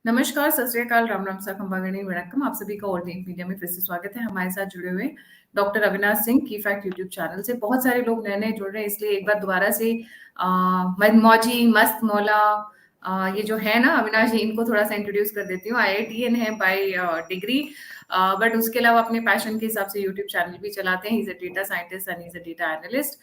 नमस्कार, सत श्री अकाल, राम राम सा खंबागणी वणक्कम। आप सभी का और टीम मीडिया में फिर से स्वागत है। हमारे साथ जुड़े हुए डॉक्टर अविनाश सिंह की फैक्ट यूट्यूब चैनल से बहुत सारे लोग नए-नए जुड़ रहे हैं, इसलिए एक बार दोबारा से मनमौजी, मस्त मौला ये जो है ना अविनाश जी, इनको थोड़ा-सा इंट्रोड्यूस कर देती हूँ। आईआईटीएन है बाय डिग्री, बट उसके अलावा अपने पैशन के हिसाब से यूट्यूब चैनल भी चलाते हैं। He is a data scientist and he is a data analyst.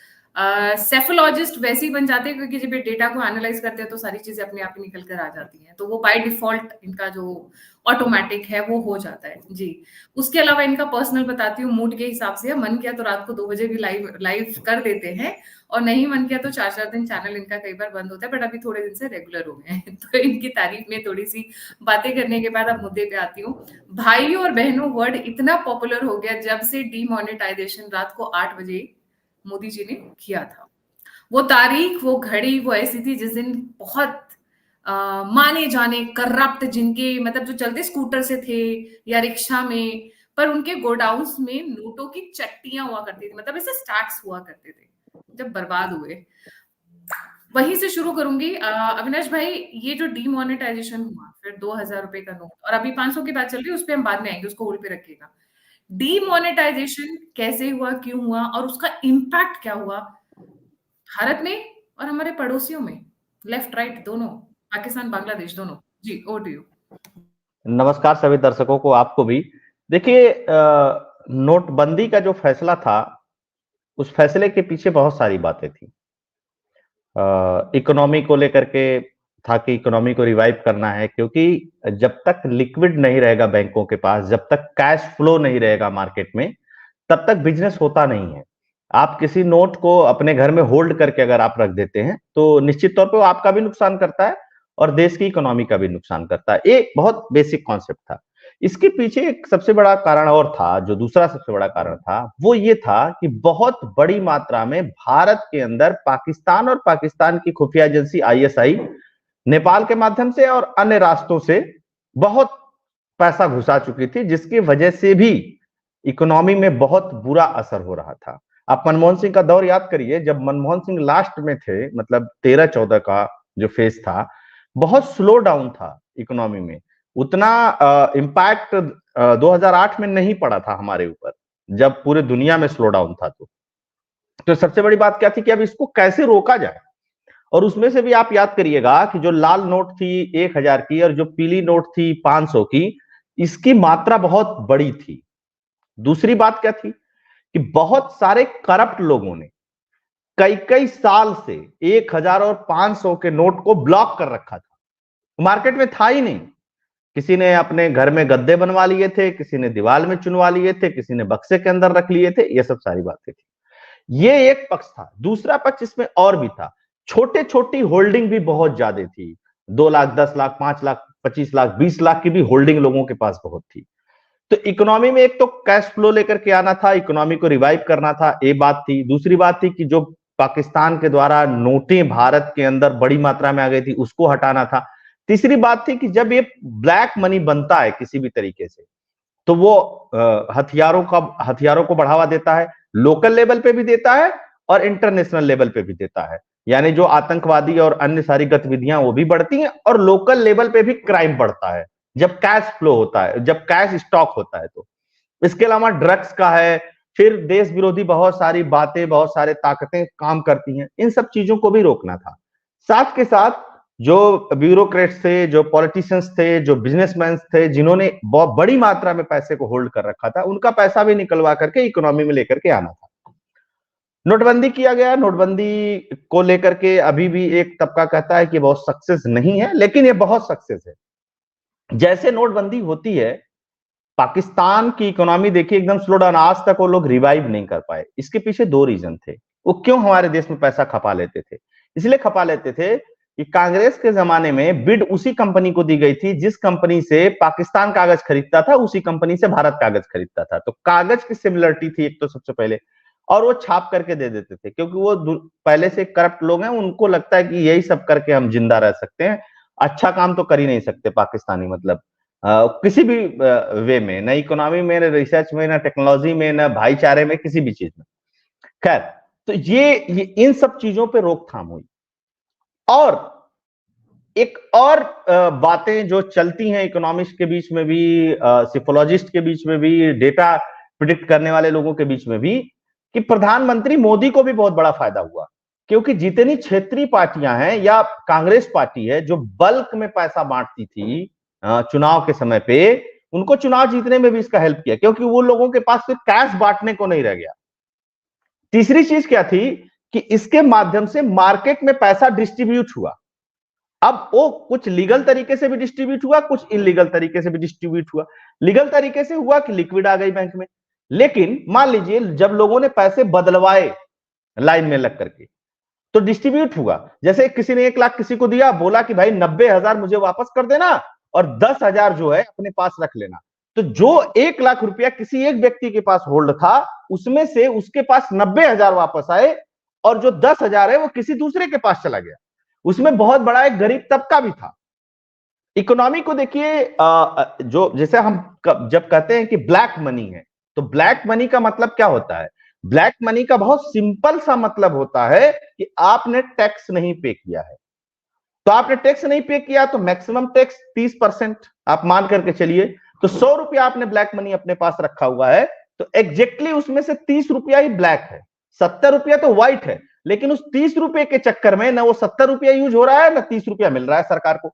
Psephologist वैसे ही बन जाते हैं क्योंकि जब ये डेटा को एनालाइज करते हैं तो सारी चीजें अपने आप ही निकल कर आ जाती हैं, तो वो बाय डिफॉल्ट इनका जो ऑटोमेटिक है वो हो जाता है जी। उसके अलावा इनका पर्सनल बताती हूँ, मूड के हिसाब से मन किया तो रात को 2 बजे भी लाइव लाइव कर देते हैं, और नहीं मन किया तो 4-4 दिन चैनल इनका कई बार बंद होता है, बट अभी थोड़े दिन से रेगुलर हो गए हैं। तो इनकी तारीफ में थोड़ी सी बातें करने के बाद अब मुद्दे पे आती हूँ। भाइयों और बहनों वर्ड इतना पॉपुलर हो गया जब से डीमोनेटाइजेशन रात को 8 बजे मोदी जी ने किया था। वो तारीख, वो घड़ी, वो ऐसी थी जिस दिन बहुत माने जाने करप्ट, जिनके मतलब जो चलते स्कूटर से थे या रिक्शा में, पर उनके गोडाउन्स में नोटों की चट्टियां हुआ करती थी, मतलब ऐसे स्टैक्स हुआ करते थे, जब बर्बाद हुए। वहीं से शुरू करूंगी। अविनाश भाई, ये जो डीमोनेटाइजेशन हुआ, फिर 2,000 रुपए का नोट, और अभी 500 की बात चल रही है, उस पर हम बाद में आएंगे, उसको होल्ड पे रखिएगा। डीमोनेटाइजेशन कैसे हुआ, क्यों हुआ, और उसका इम्पैक्ट क्या हुआ भारत में और हमारे पड़ोसियों में, लेफ्ट राइट दोनों, पाकिस्तान बांग्लादेश दोनों। जी, ओवर टू यू। नमस्कार सभी दर्शकों को, आपको भी। देखिए, नोटबंदी का जो फैसला था, उस फैसले के पीछे बहुत सारी बातें थी। इकोनॉमी को लेकर के था कि इकोनॉमी को रिवाइव करना है, क्योंकि जब तक लिक्विड नहीं रहेगा बैंकों के पास, जब तक कैश फ्लो नहीं रहेगा मार्केट में, तब तक बिजनेस होता नहीं है। आप किसी नोट को अपने घर में होल्ड करके अगर आप रख देते हैं तो निश्चित तौर पे वो आपका भी नुकसान करता है और देश की इकोनॉमी का भी नुकसान करता है। एक बहुत बेसिक कॉन्सेप्ट था। इसके पीछे एक सबसे बड़ा कारण और था, जो दूसरा सबसे बड़ा कारण था वो ये था कि बहुत बड़ी मात्रा में भारत के अंदर पाकिस्तान और पाकिस्तान की खुफिया एजेंसी आईएसआई नेपाल के माध्यम से और अन्य रास्तों से बहुत पैसा घुसा चुकी थी, जिसकी वजह से भी इकोनॉमी में बहुत बुरा असर हो रहा था। आप मनमोहन सिंह का दौर याद करिए, जब मनमोहन सिंह लास्ट में थे, मतलब 13-14 का जो फेज था, बहुत स्लो डाउन था इकोनॉमी में। उतना इम्पैक्ट 2008 में नहीं पड़ा था हमारे ऊपर, जब पूरे दुनिया में स्लो डाउन था। तो सबसे बड़ी बात क्या थी कि अब इसको कैसे रोका जाए। और उसमें से भी आप याद करिएगा कि जो लाल नोट थी 1,000 की और जो पीली नोट थी 500 की, इसकी मात्रा बहुत बड़ी थी। दूसरी बात क्या थी कि बहुत सारे करप्ट लोगों ने कई कई साल से 1,000 और 500 के नोट को ब्लॉक कर रखा था, मार्केट में था ही नहीं। किसी ने अपने घर में गद्दे बनवा लिए थे, किसी ने दीवार में चुनवा लिए थे, किसी ने बक्से के अंदर रख लिए थे। ये सब सारी बातें थी। ये एक पक्ष था। दूसरा पक्ष इसमें और भी था। छोटे छोटी होल्डिंग भी बहुत ज्यादा थी। 2 लाख, 10 लाख, 5 लाख, 25 लाख, 20 लाख की भी होल्डिंग लोगों के पास बहुत थी। तो इकोनॉमी में एक तो कैश फ्लो लेकर के आना था, इकोनॉमी को रिवाइव करना था, ये बात थी। दूसरी बात थी कि जो पाकिस्तान के द्वारा नोटें भारत के अंदर बड़ी मात्रा में आ गई थी, उसको हटाना था। तीसरी बात थी कि जब ये ब्लैक मनी बनता है किसी भी तरीके से, तो वो हथियारों को बढ़ावा देता है, लोकल लेवल पे भी देता है और इंटरनेशनल लेवल पे भी देता है। यानी जो आतंकवादी और अन्य सारी गतिविधियां वो भी बढ़ती हैं और लोकल लेवल पे भी क्राइम बढ़ता है जब कैश फ्लो होता है, जब कैश स्टॉक होता है। तो इसके अलावा ड्रग्स का है, फिर देश विरोधी बहुत सारी बातें, बहुत सारे ताकतें काम करती हैं। इन सब चीजों को भी रोकना था। साथ के साथ जो ब्यूरोक्रेट्स थे, जो पॉलिटिशियंस थे, जो बिजनेसमैन थे, जिन्होंने बहुत बड़ी मात्रा में पैसे को होल्ड कर रखा था, उनका पैसा भी निकलवा करके इकोनॉमी में लेकर के आना था। नोटबंदी किया गया। नोटबंदी को लेकर के अभी भी एक तबका कहता है कि बहुत सक्सेस नहीं है, लेकिन ये बहुत सक्सेस है। जैसे नोटबंदी होती है, पाकिस्तान की इकोनॉमी देखिए एकदम स्लो डाउन, आज तक वो लोग रिवाइव नहीं कर पाए। इसके पीछे 2 रीजन थे। वो क्यों हमारे देश में पैसा खपा लेते थे? इसलिए खपा लेते थे कि कांग्रेस के जमाने में बिड उसी कंपनी को दी गई थी जिस कंपनी से पाकिस्तान कागज खरीदता था, उसी कंपनी से भारत कागज खरीदता था। तो कागज की सिमिलरिटी थी एक तो सबसे पहले, और वो छाप करके दे देते थे क्योंकि वो पहले से करप्ट लोग हैं, उनको लगता है कि यही सब करके हम जिंदा रह सकते हैं। अच्छा काम तो कर ही नहीं सकते पाकिस्तानी, मतलब किसी भी वे में, न इकोनॉमी में, न रिसर्च में, न टेक्नोलॉजी में, न भाईचारे में, किसी भी चीज में। खैर, तो ये इन सब चीजों पे रोकथाम हुई। और एक और बातें जो चलती हैं इकोनॉमिस्ट के बीच में भी, सिफोलॉजिस्ट के बीच में भी, डेटा प्रिडिक्ट करने वाले लोगों के बीच में भी, कि प्रधानमंत्री मोदी को भी बहुत बड़ा फायदा हुआ, क्योंकि जितनी क्षेत्रीय पार्टियां हैं या कांग्रेस पार्टी है जो बल्क में पैसा बांटती थी चुनाव के समय पे, उनको चुनाव जीतने में भी इसका हेल्प किया, क्योंकि वो लोगों के पास सिर्फ कैश बांटने को नहीं रह गया। तीसरी चीज क्या थी कि इसके माध्यम से मार्केट में पैसा डिस्ट्रीब्यूट हुआ। अब वो कुछ लीगल तरीके से भी डिस्ट्रीब्यूट हुआ, कुछ इलीगल तरीके से भी डिस्ट्रीब्यूट हुआ। लीगल तरीके से हुआ कि लिक्विड आ गई बैंक में, लेकिन मान लीजिए जब लोगों ने पैसे बदलवाए लाइन में लग करके, तो डिस्ट्रीब्यूट हुआ। जैसे किसी ने 1 लाख किसी को दिया, बोला कि भाई 90,000 मुझे वापस कर देना और 10,000 जो है अपने पास रख लेना। तो जो 1 लाख रुपया किसी एक व्यक्ति के पास होल्ड था, उसमें से उसके पास 90,000 वापस आए और जो 10,000 है वो किसी दूसरे के पास चला गया। उसमें बहुत बड़ा एक गरीब तबका भी था। इकोनॉमी को देखिए, जो जैसे हम जब कहते हैं कि ब्लैक मनी है, तो ब्लैक मनी का मतलब क्या होता है? ब्लैक मनी का बहुत सिंपल सा मतलब होता है कि आपने टैक्स नहीं पे किया है। तो आपने टैक्स नहीं पे किया तो मैक्सिमम टैक्स 30% आप मान करके चलिए। तो 100 रुपया आपने ब्लैक मनी अपने पास रखा हुआ है, तो एग्जैक्टली उसमें से 30 रुपया ही ब्लैक है, 70 रुपया तो व्हाइट है। लेकिन उस 30 रुपए के चक्कर में ना वो 70 रुपया यूज हो रहा है, ना 30 रुपया मिल रहा है सरकार को।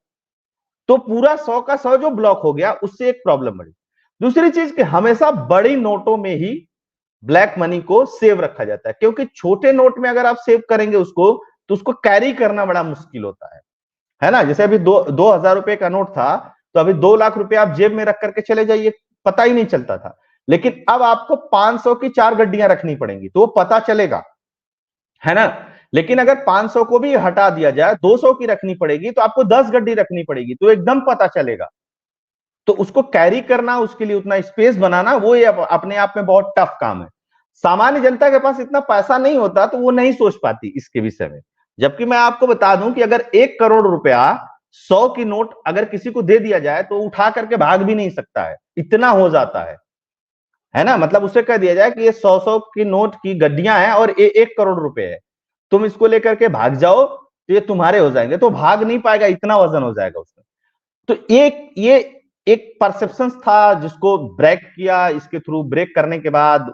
तो पूरा 100 का 100 जो ब्लॉक हो गया, उससे एक प्रॉब्लम बढ़ी। दूसरी चीज कि हमेशा बड़ी नोटों में ही ब्लैक मनी को सेव रखा जाता है, क्योंकि छोटे नोट में अगर आप सेव करेंगे उसको, तो उसको कैरी करना बड़ा मुश्किल होता है ना। जैसे अभी 2,000 रुपए का नोट था, तो अभी 2 लाख रुपए आप जेब में रख करके चले जाइए, पता ही नहीं चलता था। लेकिन अब आपको 500 की 4 गड्डियां रखनी पड़ेंगी, तो वो पता चलेगा, है ना। लेकिन अगर 500 को भी हटा दिया जाए, 200 की रखनी पड़ेगी, तो आपको 10 गड्डी रखनी पड़ेगी, तो एकदम पता चलेगा। तो उसको कैरी करना, उसके लिए उतना स्पेस बनाना, वो ये अपने आप में बहुत टफ काम है। सामान्य जनता के पास इतना पैसा नहीं होता, तो वो नहीं सोच पाती इसके विषय में। जबकि मैं आपको बता दूं कि अगर 1 करोड़ रुपया 100 की नोट अगर किसी को दे दिया जाए, तो उठा करके भाग भी नहीं सकता है, इतना हो जाता है ना। मतलब उसे कह दिया जाए कि ये 100 की नोट की गड्डियां हैं और ये 1 करोड़ रुपए है, तुम इसको लेकर के भाग जाओ तो ये तुम्हारे हो जाएंगे, तो भाग नहीं पाएगा, इतना वजन हो जाएगा उसमें। तो ये एक परसेप्शन था जिसको ब्रेक किया। इसके थ्रू ब्रेक करने के बाद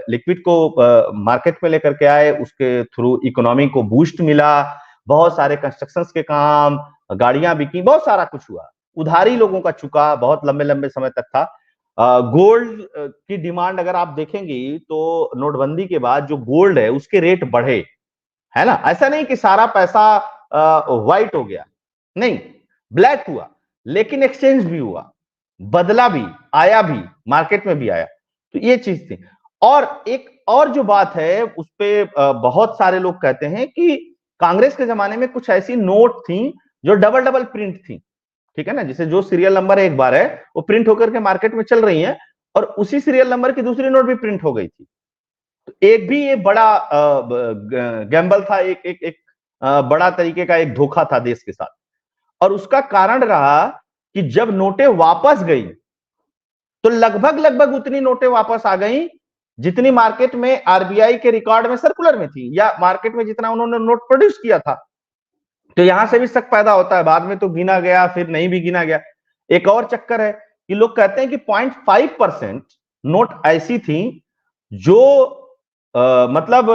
लिक्विड को मार्केट में लेकर के आए, उसके थ्रू इकोनॉमी को बूस्ट मिला, बहुत सारे कंस्ट्रक्शन के काम, गाड़ियां बिकी, बहुत सारा कुछ हुआ। उधारी लोगों का चुका बहुत लंबे लंबे समय तक था। गोल्ड की डिमांड अगर आप देखेंगे तो नोटबंदी के बाद जो गोल्ड है उसके रेट बढ़े, है ना। ऐसा नहीं कि सारा पैसा व्हाइट हो गया, नहीं, ब्लैक हुआ, लेकिन एक्सचेंज भी हुआ, बदला भी, आया भी, मार्केट में भी आया। तो ये चीज थी। और एक और जो बात है उस पे बहुत सारे लोग कहते हैं कि कांग्रेस के जमाने में कुछ ऐसी नोट थी जो डबल डबल प्रिंट थी, ठीक है ना। जैसे जो सीरियल नंबर एक बार है वो प्रिंट होकर के मार्केट में चल रही है, और उसी सीरियल नंबर की दूसरी नोट भी प्रिंट हो गई थी। तो एक भी ये बड़ा गैम्बल था, एक बड़ा तरीके का एक धोखा था देश के साथ। और उसका कारण रहा कि जब नोटें वापस गई, तो लगभग लगभग उतनी नोटें वापस आ गई जितनी मार्केट में आरबीआई के रिकॉर्ड में सर्कुलर में थी, या मार्केट में जितना उन्होंने नोट प्रोड्यूस किया था। तो यहां से भी शक पैदा होता है, बाद में तो गिना गया, फिर नहीं भी गिना गया। एक और चक्कर है कि लोग कहते हैं कि 0.5% नोट ऐसी थी जो मतलब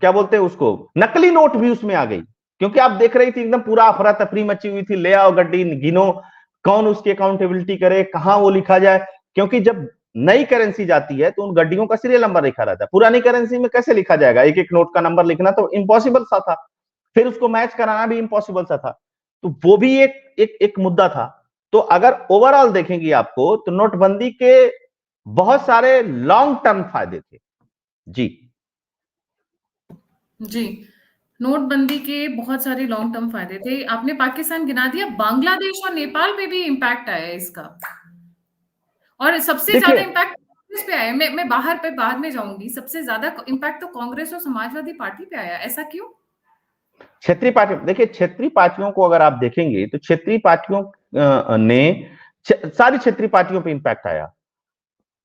क्या बोलते हैं उसको, नकली नोट भी उसमें आ गई। क्योंकि आप देख रही थी एकदम पूरा अफरा तफरी मची हुई थी, ले आओ गड्डी, गिनो, कौन उसकी अकाउंटेबिलिटी करे, कहां वो लिखा जाए। क्योंकि जब नई करेंसी जाती है तो उन गड्डियों का सीरियल नंबर लिखा रहता है, पुरानी करेंसी में कैसे लिखा जाएगा, एक एक नोट का नंबर लिखना तो इम्पॉसिबल सा था, फिर उसको मैच कराना भी इम्पॉसिबल सा था। तो वो भी एक मुद्दा था। तो अगर ओवरऑल देखेंगे आपको, तो नोटबंदी के बहुत सारे लॉन्ग टर्म फायदे थे। जी जी, नोटबंदी के बहुत सारे लॉन्ग टर्म फायदे थे। आपने पाकिस्तान गिना दिया, बांग्लादेश और नेपाल पे भी इम्पैक्ट आया है इसका, और सबसे ज्यादा देखिए, इम्पैक्ट कांग्रेस पे आया। मैं बाहर पे बाद में जाऊंगी, सबसे ज्यादा इम्पैक्ट तो कांग्रेस और समाजवादी पार्टी पे आया, ऐसा क्यों? क्षेत्रीय पार्टी, देखिए क्षेत्रीय पार्टियों को अगर आप देखेंगे तो क्षेत्रीय पार्टियों ने सारी क्षेत्रीय पार्टियों पे इंपैक्ट आया।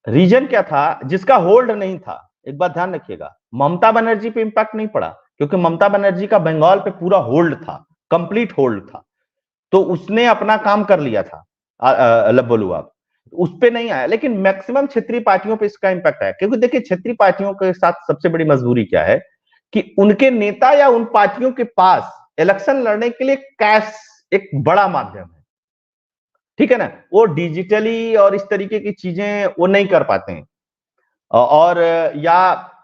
रीजन क्या था? जिसका होल्ड नहीं था, एक बात ध्यान रखिएगा, ममता बनर्जी पे इंपैक्ट नहीं पड़ा, क्योंकि ममता बनर्जी का बंगाल पे पूरा होल्ड था, कंप्लीट होल्ड था। तो उसने अपना काम कर लिया था, लब्बोलू आप, उस पे नहीं आया। लेकिन मैक्सिमम क्षेत्रीय पार्टियों पे इसका इंपैक्ट आया, क्योंकि देखिए क्षेत्रीय पार्टियों के साथ सबसे बड़ी मजबूरी क्या है कि उनके नेता या उन पार्टियों के पास इलेक्शन लड़ने के लिए कैश एक बड़ा माध्यम है, ठीक है ना। वो डिजिटली और इस तरीके की चीजें वो नहीं कर पाते हैं। और या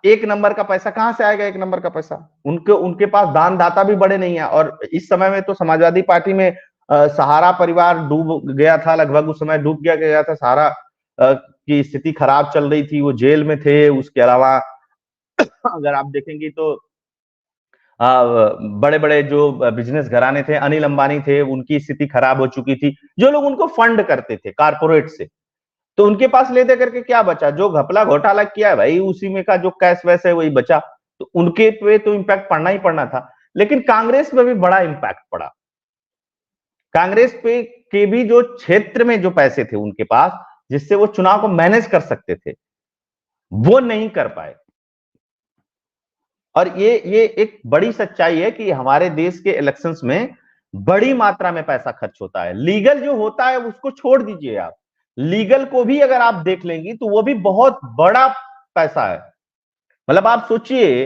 एक नंबर का पैसा कहां से आएगा, एक नंबर का पैसा उनके उनके पास दानदाता भी बड़े नहीं है। और इस समय में तो समाजवादी पार्टी में सहारा परिवार डूब गया था, लगभग उस समय डूब गया था सहारा की स्थिति खराब चल रही थी, वो जेल में थे। उसके अलावा अगर आप देखेंगे तो बड़े बड़े जो बिजनेस घराने थे, अनिल अंबानी थे, उनकी स्थिति खराब हो चुकी थी। जो लोग उनको फंड करते थे कारपोरेट से, तो उनके पास ले दे करके क्या बचा, जो घपला घोटाला किया है भाई उसी में का जो कैश वैस है वही बचा। तो उनके पे तो इम्पैक्ट पड़ना ही पड़ना था। लेकिन कांग्रेस पे भी बड़ा इम्पैक्ट पड़ा। कांग्रेस पे के भी जो क्षेत्र में जो पैसे थे उनके पास, जिससे वो चुनाव को मैनेज कर सकते थे, वो नहीं कर पाए। और ये एक बड़ी सच्चाई है कि हमारे देश के इलेक्शंस में बड़ी मात्रा में पैसा खर्च होता है। लीगल जो होता है उसको छोड़ दीजिए आप, लीगल को भी अगर आप देख लेंगी तो वो भी बहुत बड़ा पैसा है। मतलब आप सोचिए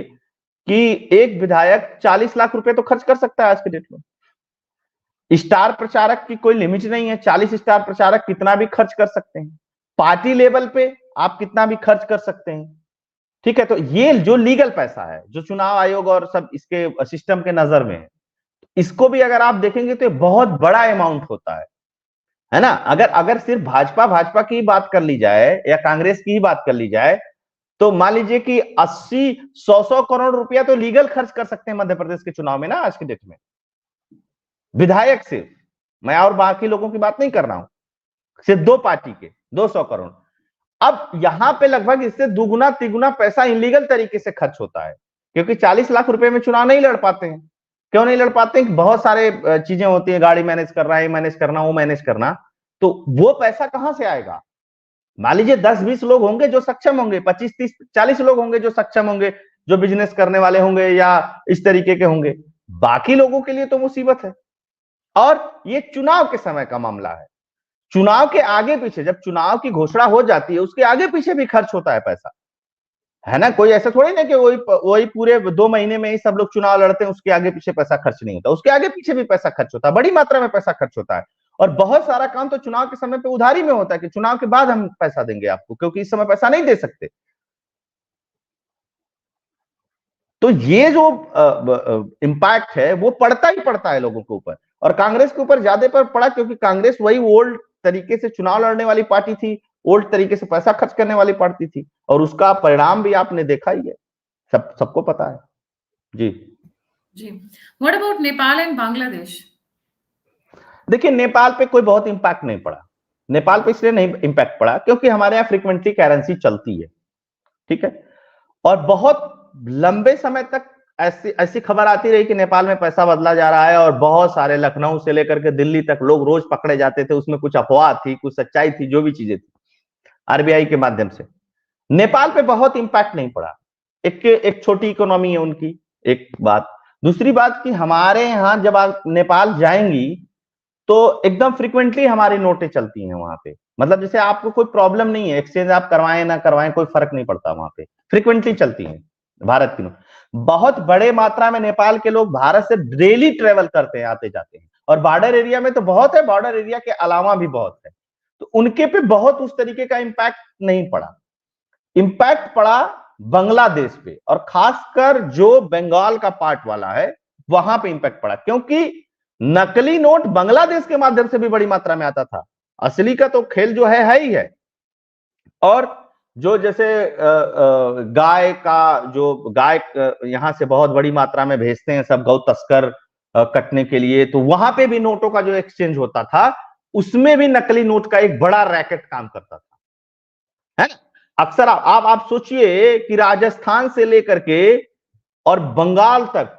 कि एक विधायक 40 लाख रुपए तो खर्च कर सकता है आज के डेट में। स्टार प्रचारक की कोई लिमिट नहीं है, 40 स्टार प्रचारक कितना भी खर्च कर सकते हैं। पार्टी लेवल पे आप कितना भी खर्च कर सकते हैं, ठीक है। तो ये जो लीगल पैसा है, जो चुनाव आयोग और सब इसके सिस्टम के नजर में है, इसको भी अगर आप देखेंगे तो बहुत बड़ा अमाउंट होता है ना। अगर अगर सिर्फ भाजपा भाजपा की बात कर ली जाए या कांग्रेस की ही बात कर ली जाए, तो मान लीजिए कि 80-100 करोड़ रुपया तो लीगल खर्च कर सकते हैं मध्य प्रदेश के चुनाव में ना आज के डेट में, विधायक सिर्फ। मैं और बाकी लोगों की बात नहीं कर रहा हूं, सिर्फ दो पार्टी के 200 करोड़। अब यहां पे लगभग इससे दुगुना तिगुना पैसा इलीगल तरीके से खर्च होता है, क्योंकि 40 लाख रुपए में चुनाव नहीं लड़ पाते हैं। क्यों नहीं लड़ पाते हैं? बहुत सारे चीजें होती है, गाड़ी मैनेज करना है, मैनेज करना, वो मैनेज करना। तो वो पैसा कहां से आएगा? मान लीजिए 10-20 लोग होंगे जो सक्षम होंगे, 25-30-40 लोग होंगे जो सक्षम होंगे, जो बिजनेस करने वाले होंगे या इस तरीके के होंगे। बाकी लोगों के लिए तो मुसीबत है। और ये चुनाव के समय का मामला है। चुनाव के आगे पीछे, जब चुनाव की घोषणा हो जाती है, उसके आगे पीछे भी खर्च होता है पैसा, है ना। कोई ऐसा थोड़ी ना कि वही वही पूरे 2 महीने में ही सब लोग चुनाव लड़ते हैं, उसके आगे पीछे पैसा खर्च नहीं होता। उसके आगे पीछे भी पैसा खर्च होता है, बड़ी मात्रा में पैसा खर्च होता है। और बहुत सारा काम तो चुनाव के समय पे उधारी में होता है कि चुनाव के बाद हम पैसा देंगे आपको, क्योंकि इस समय पैसा नहीं दे सकते। तो ये जो इम्पैक्ट है वो पड़ता ही पड़ता है लोगों के ऊपर, और कांग्रेस के ऊपर ज्यादा पर पड़ा, क्योंकि कांग्रेस वही ओल्ड तरीके से चुनाव लड़ने वाली पार्टी थी, ओल्ड तरीके से पैसा खर्च करने वाली पार्टी थी, और उसका परिणाम भी आपने देखा ही है, सबको पता है। जी जी। What about Nepal and Bangladesh? देखिए, नेपाल पे कोई बहुत इंपैक्ट नहीं पड़ा। नेपाल पे इसलिए नहीं इंपैक्ट पड़ा क्योंकि हमारे यहाँ फ्रीक्वेंटली करेंसी चलती है, ठीक है। और बहुत लंबे समय तक ऐसी ऐसी खबर आती रही कि नेपाल में पैसा बदला जा रहा है, और बहुत सारे लखनऊ से लेकर के दिल्ली तक लोग रोज पकड़े जाते थे। उसमें कुछ अफवाह थी, कुछ सच्चाई थी, जो भी चीजें थी आरबीआई के माध्यम से। नेपाल पे बहुत इंपैक्ट नहीं पड़ा। एक छोटी इकोनॉमी है उनकी, एक बात। दूसरी बात कि हमारे यहाँ जब आप नेपाल जाएंगी तो एकदम फ्रीक्वेंटली हमारी नोटें चलती हैं वहां पे। मतलब जैसे आपको कोई प्रॉब्लम नहीं है, एक्सचेंज आप करवाएं ना करवाएं कोई फर्क नहीं पड़ता, वहां पे फ्रीक्वेंटली चलती हैं भारत की नोट। बहुत बड़े मात्रा में नेपाल के लोग भारत से डेली ट्रेवल करते हैं, आते जाते हैं। और बॉर्डर एरिया में तो बहुत है, बॉर्डर एरिया के अलावा भी बहुत है। तो उनके पे बहुत उस तरीके का इंपैक्ट नहीं पड़ा। इंपैक्ट पड़ा बांग्लादेश पे, और खासकर जो बंगाल का पार्ट वाला है वहां पे इंपैक्ट पड़ा, क्योंकि नकली नोट बांग्लादेश के माध्यम से भी बड़ी मात्रा में आता था। असली का तो खेल जो है ही है। और जो जैसे गाय का जो गाय यहां से बहुत बड़ी मात्रा में भेजते हैं सब गौ तस्कर कटने के लिए, तो वहां पे भी नोटों का जो एक्सचेंज होता था, उसमें भी नकली नोट का एक बड़ा रैकेट काम करता था, है ना। अक्सर आप सोचिए कि राजस्थान से लेकर के और बंगाल तक,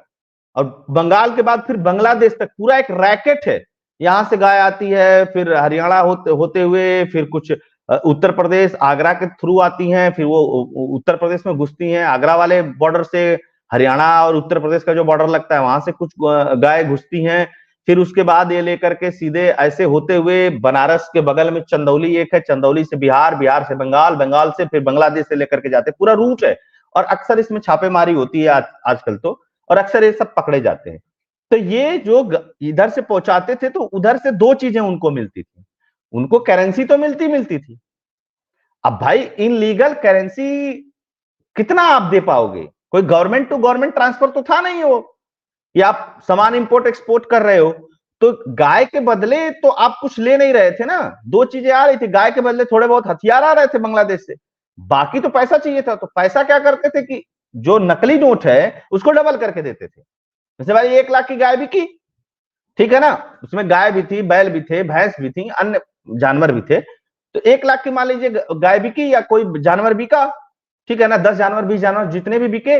और बंगाल के बाद फिर बांग्लादेश तक पूरा एक रैकेट है। यहां से गाय आती है, फिर हरियाणा होते हुए, फिर कुछ उत्तर प्रदेश आगरा के थ्रू आती हैं, फिर वो उत्तर प्रदेश में घुसती हैं। आगरा वाले बॉर्डर से हरियाणा और उत्तर प्रदेश का जो बॉर्डर लगता है वहां से कुछ गाय घुसती हैं, फिर उसके बाद ये लेकर के सीधे ऐसे होते हुए बनारस के बगल में चंदौली एक है, चंदौली से बिहार, बिहार से बंगाल, बंगाल से फिर बांग्लादेश से लेकर के जाते, पूरा रूट है। और अक्सर इसमें छापेमारी होती है आजकल तो, और अक्सर ये सब पकड़े जाते हैं। तो ये जो इधर से पहुंचाते थे तो उधर से दो चीजें उनको मिलती थी, उनको करेंसी तो मिलती थी। अब भाई इन लीगल करेंसी कितना आप दे पाओगे? कोई गवर्नमेंट टू गवर्नमेंट ट्रांसफर तो था नहीं वो, या आप सामान इंपोर्ट एक्सपोर्ट कर रहे हो तो गाय के बदले तो आप कुछ ले नहीं रहे थे ना। दो चीजें आ रही थी, गाय के बदले थोड़े बहुत हथियार आ रहे थे बांग्लादेश से, बाकी तो पैसा चाहिए था। तो पैसा क्या करते थे कि जो नकली नोट है उसको डबल करके देते थे। जैसे भाई 1 लाख की गाय बिकी, ठीक है ना, उसमें गाय भी थी, बैल भी थे, भैंस भी थी, अन्य जानवर भी थे। तो 1 लाख की मान लीजिए गाय बिकी या कोई जानवर बिका, ठीक है ना, 10 जानवर 20 जानवर जितने भी बिके,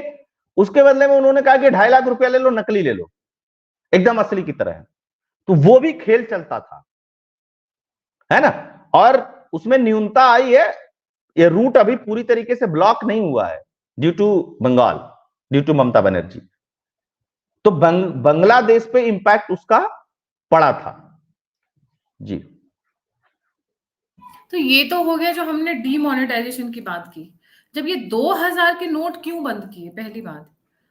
उसके बदले में उन्होंने कहा कि 2.5 लाख रुपया ले लो, नकली ले लो, एकदम असली की तरह है। तो वो भी खेल चलता था, है ना। और उसमें न्यूनता आई है, ये रूट अभी पूरी तरीके से ब्लॉक नहीं हुआ है due to Bengal, due to Mamata Banerjee. तो बांग्लादेश पे इंपैक्ट उसका पड़ा था जी। तो ये तो हो गया जो हमने डीमोनेटाइजेशन की बात की। जब ये 2000 के नोट क्यों बंद किए, पहली बात,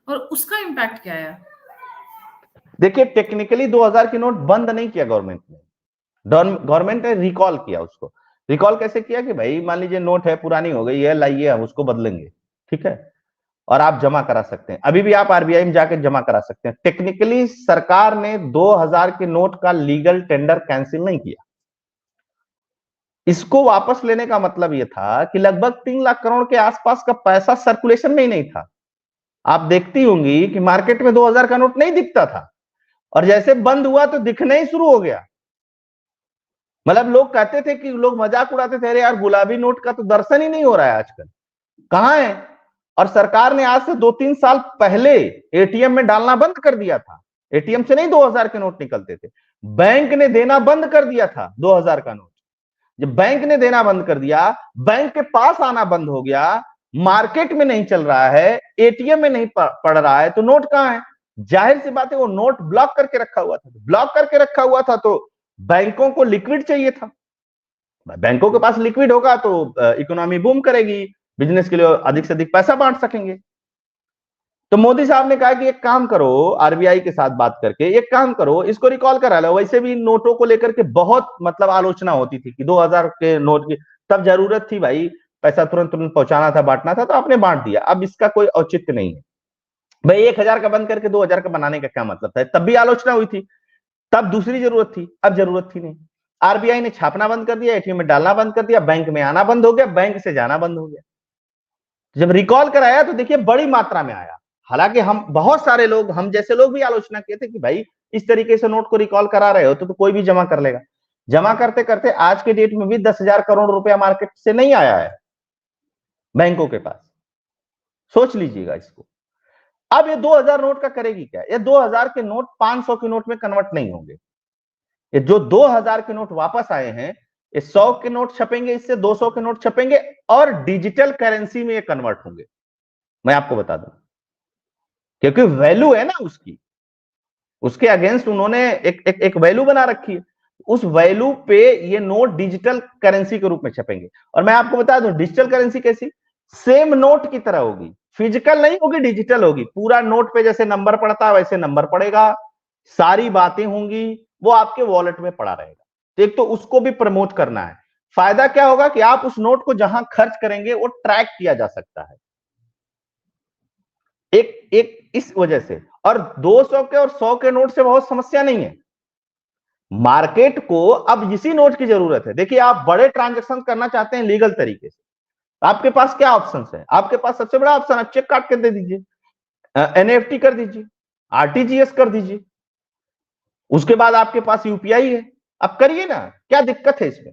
और उसका इम्पैक्ट क्या है? देखिए टेक्निकली 2000 की नोट बंद नहीं किया गवर्नमेंट ने, गवर्नमेंट ने रिकॉल किया उसको। रिकॉल कैसे किया कि भाई मान लीजिए नोट है, पुरानी हो गई है, लाइए हम उसको बदलेंगे, ठीक है, और आप जमा करा सकते हैं। अभी भी आप आरबीआई में जाकर जमा करा सकते हैं। टेक्निकली सरकार ने 2000 के नोट का लीगल टेंडर कैंसिल नहीं किया। इसको वापस लेने का मतलब यह था कि लगभग 3 लाख करोड़ के आसपास का पैसा सर्कुलेशन में ही नहीं था। आप देखती होंगी कि मार्केट में 2000 का नोट नहीं दिखता था, और जैसे बंद हुआ तो दिखना ही शुरू हो गया। मतलब लोग कहते थे कि लोग मजाक उड़ाते थे, अरे यार गुलाबी नोट का तो दर्शन ही नहीं हो रहा है आजकल, कहां है? और सरकार ने आज से 2-3 साल पहले एटीएम में डालना बंद कर दिया था। एटीएम से नहीं 2000 के नोट निकलते थे, बैंक ने देना बंद कर दिया था 2000 का नोट। जब बैंक ने देना बंद कर दिया, बैंक के पास आना बंद हो गया, मार्केट में नहीं चल रहा है, एटीएम में नहीं पड़ रहा है, तो नोट कहां है? जाहिर सी बात है वो नोट ब्लॉक करके रखा हुआ था। ब्लॉक करके रखा हुआ था तो बैंकों को लिक्विड चाहिए था। बैंकों के पास लिक्विड होगा तो इकोनॉमी बूम करेगी, बिजनेस के लिए अधिक से अधिक पैसा बांट सकेंगे। तो मोदी साहब ने कहा कि एक काम करो, आरबीआई के साथ बात करके एक काम करो, इसको रिकॉल करा लो। वैसे भी नोटों को लेकर के बहुत मतलब आलोचना होती थी कि 2000 के नोट की तब जरूरत थी भाई, पैसा तुरंत तुरंत पहुंचाना था, बांटना था, तो आपने बांट दिया। अब इसका कोई औचित्य नहीं है भाई। 1000 का बंद करके 2000 का बनाने का क्या मतलब था? तब भी आलोचना हुई थी, तब दूसरी जरूरत थी, अब जरूरत थी नहीं। आरबीआई ने छापना बंद कर दिया, एटीएम में डालना बंद कर दिया, बैंक में आना बंद हो गया, बैंक से जाना बंद हो गया। जब रिकॉल कराया तो देखिए बड़ी मात्रा में आया। हालांकि हम बहुत सारे लोग, हम जैसे लोग भी आलोचना किए थे कि भाई इस तरीके से नोट को रिकॉल करा रहे हो तो कोई भी जमा कर लेगा। जमा करते करते आज के डेट में भी 10,000 करोड़ रुपया मार्केट से नहीं आया है बैंकों के पास। सोच लीजिएगा इसको। अब ये 2000 नोट का करेगी क्या? ये 2000 के नोट 500 के नोट में कन्वर्ट नहीं होंगे। ये जो 2000 के नोट वापस आए हैं, ये 100 के नोट छपेंगे, इससे 200 के नोट छपेंगे और डिजिटल करेंसी में ये कन्वर्ट होंगे। मैं आपको बता दूं, क्योंकि वैल्यू है ना उसकी, उसके अगेंस्ट उन्होंने एक वैल्यू बना रखी है। उस वैल्यू पे ये नोट डिजिटल करेंसी के रूप में छपेंगे। और मैं आपको बता दूं डिजिटल करेंसी कैसी, सेम नोट की तरह होगी, फिजिकल नहीं होगी, डिजिटल होगी। पूरा नोट पे जैसे नंबर पड़ता है वैसे नंबर पड़ेगा, सारी बातें होंगी, वो आपके वॉलेट में पड़ा रहेगा। तो एक तो उसको भी प्रमोट करना है। फायदा क्या होगा कि आप उस नोट को जहां खर्च करेंगे वो ट्रैक किया जा सकता है, एक एक इस वजह से। और 200 के और 100 के नोट से बहुत समस्या नहीं है। मार्केट को अब इसी नोट की जरूरत है। देखिए आप बड़े ट्रांजैक्शन करना चाहते हैं लीगल तरीके से, आपके पास क्या ऑप्शन है? आपके पास सबसे बड़ा ऑप्शन है चेक काट के दे दीजिए, एनईएफटी कर दीजिए, आरटीजीएस कर दीजिए, उसके बाद आपके पास यूपीआई है। अब करिए ना, क्या दिक्कत है इसमें,